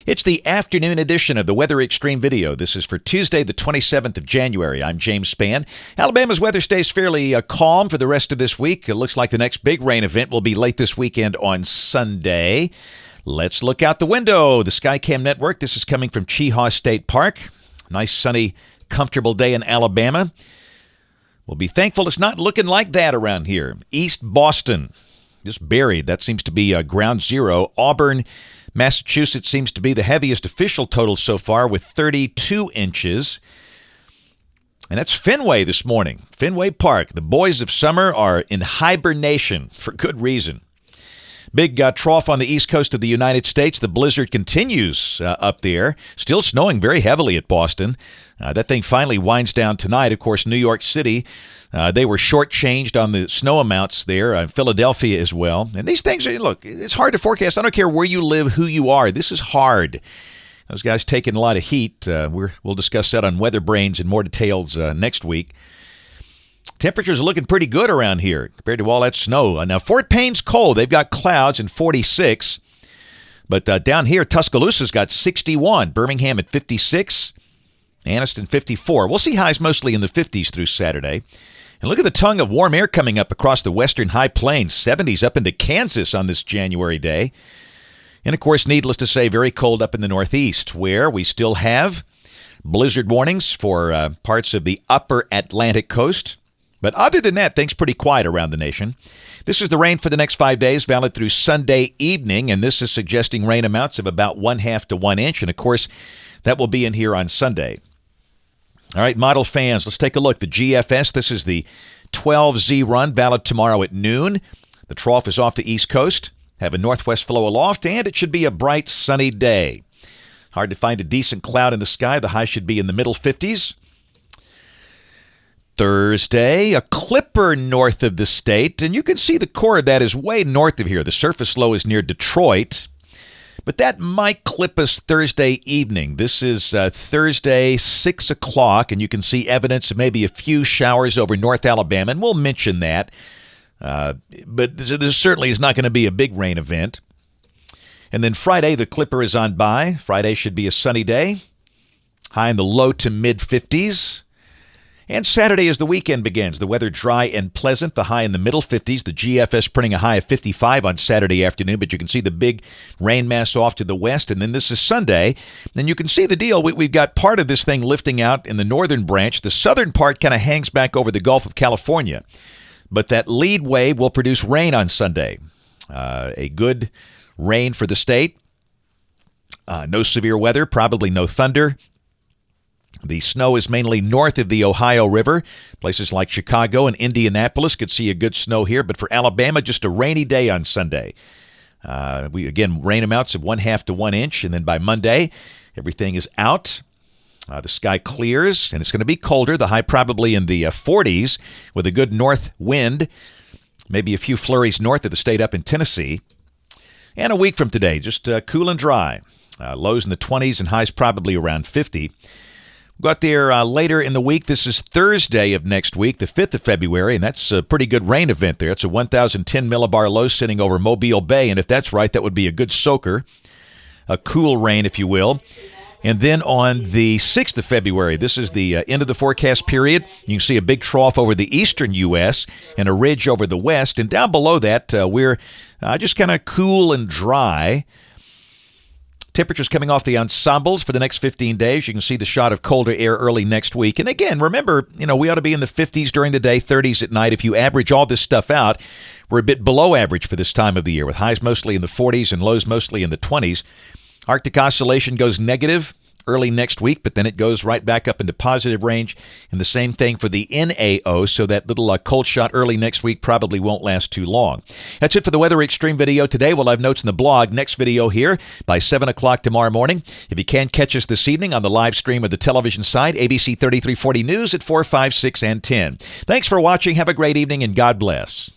It's the afternoon edition of the Weather Xtreme video. This is for Tuesday, the 27th of January. I'm James Spann. Alabama's weather stays fairly calm for the rest of this week. It looks like the next big rain event will be late this weekend on Sunday. Let's look out the window. The Skycam network. This is coming from Cheaha State Park. Nice, sunny, comfortable day in Alabama. We'll be thankful it's not looking like that around here. East Boston, just buried. That seems to be ground zero. Auburn, Massachusetts seems to be the heaviest official total so far with 32 inches. And that's Fenway this morning. Fenway Park. The boys of summer are in hibernation for good reason. Big trough on the east coast of the United States. The blizzard continues up there. Still snowing very heavily at Boston. That thing finally winds down tonight. Of course, New York City, they were shortchanged on the snow amounts there. Philadelphia as well. And these things, look, it's hard to forecast. I don't care where you live, who you are. This is hard. Those guys taking a lot of heat. We'll discuss that on Weather Brains in more details next week. Temperatures are looking pretty good around here compared to all that snow. Now, Fort Payne's cold. They've got clouds and 46. But down here, Tuscaloosa's got 61. Birmingham at 56. Anniston 54. We'll see highs mostly in the 50s through Saturday. And look at the tongue of warm air coming up across the western high plains. 70s up into Kansas on this January day. And, of course, needless to say, very cold up in the northeast, where we still have blizzard warnings for parts of the upper Atlantic coast. But other than that, things pretty quiet around the nation. This is the rain for the next 5 days, valid through Sunday evening, and this is suggesting rain amounts of about 1/2 to 1 inch. And, of course, that will be in here on Sunday. All right, model fans, let's take a look. The GFS, this is the 12Z run, valid tomorrow at noon. The trough is off the east coast, have a northwest flow aloft, and it should be a bright, sunny day. Hard to find a decent cloud in the sky. The high should be in the middle 50s. Thursday, a clipper north of the state, and you can see the core of that is way north of here. The surface low is near Detroit, but that might clip us Thursday evening. This is Thursday, 6 o'clock, and you can see evidence of maybe a few showers over North Alabama, and we'll mention that. But this certainly is not going to be a big rain event. And then Friday, the clipper is on by. Friday should be a sunny day, high in the low to mid-50s. And Saturday as the weekend begins, the weather dry and pleasant, the high in the middle 50s. The GFS printing a high of 55 on Saturday afternoon, but you can see the big rain mass off to the west. And then this is Sunday. And you can see the deal. We've got part of this thing lifting out in the northern branch. The southern part kind of hangs back over the Gulf of California. But that lead wave will produce rain on Sunday. A good rain for the state. No severe weather, probably no thunder. The snow is mainly north of the Ohio River. Places like Chicago and Indianapolis could see a good snow here. But for Alabama, just a rainy day on Sunday. Again, rain amounts of 1/2 to 1 inch. And then by Monday, everything is out. The sky clears, and it's going to be colder. The high probably in the 40s with a good north wind. Maybe a few flurries north of the state up in Tennessee. And a week from today, just cool and dry. Lows in the 20s and highs probably around 50. Got there later in the week. This is Thursday of next week, the 5th of February, and that's a pretty good rain event there. It's a 1,010 millibar low sitting over Mobile Bay, and if that's right, that would be a good soaker, a cool rain, if you will. And then on the 6th of February, this is the end of the forecast period. You can see a big trough over the eastern U.S. and a ridge over the west, and down below that, we're just kind of cool and dry. Temperatures coming off the ensembles for the next 15 days. You can see the shot of colder air early next week. And again, remember, we ought to be in the 50s during the day, 30s at night. If you average all this stuff out, we're a bit below average for this time of the year, with highs mostly in the 40s and lows mostly in the 20s. Arctic oscillation goes negative early next week, but then it goes right back up into positive range. And the same thing for the NAO, so that little cold shot early next week probably won't last too long. That's it for the Weather Xtreme video today. We'll have notes in the blog. Next video here by 7 o'clock tomorrow morning. If you can't catch us this evening on the live stream of the television side, ABC 3340 News at 4, 5, 6, and 10. Thanks for watching. Have a great evening, and God bless.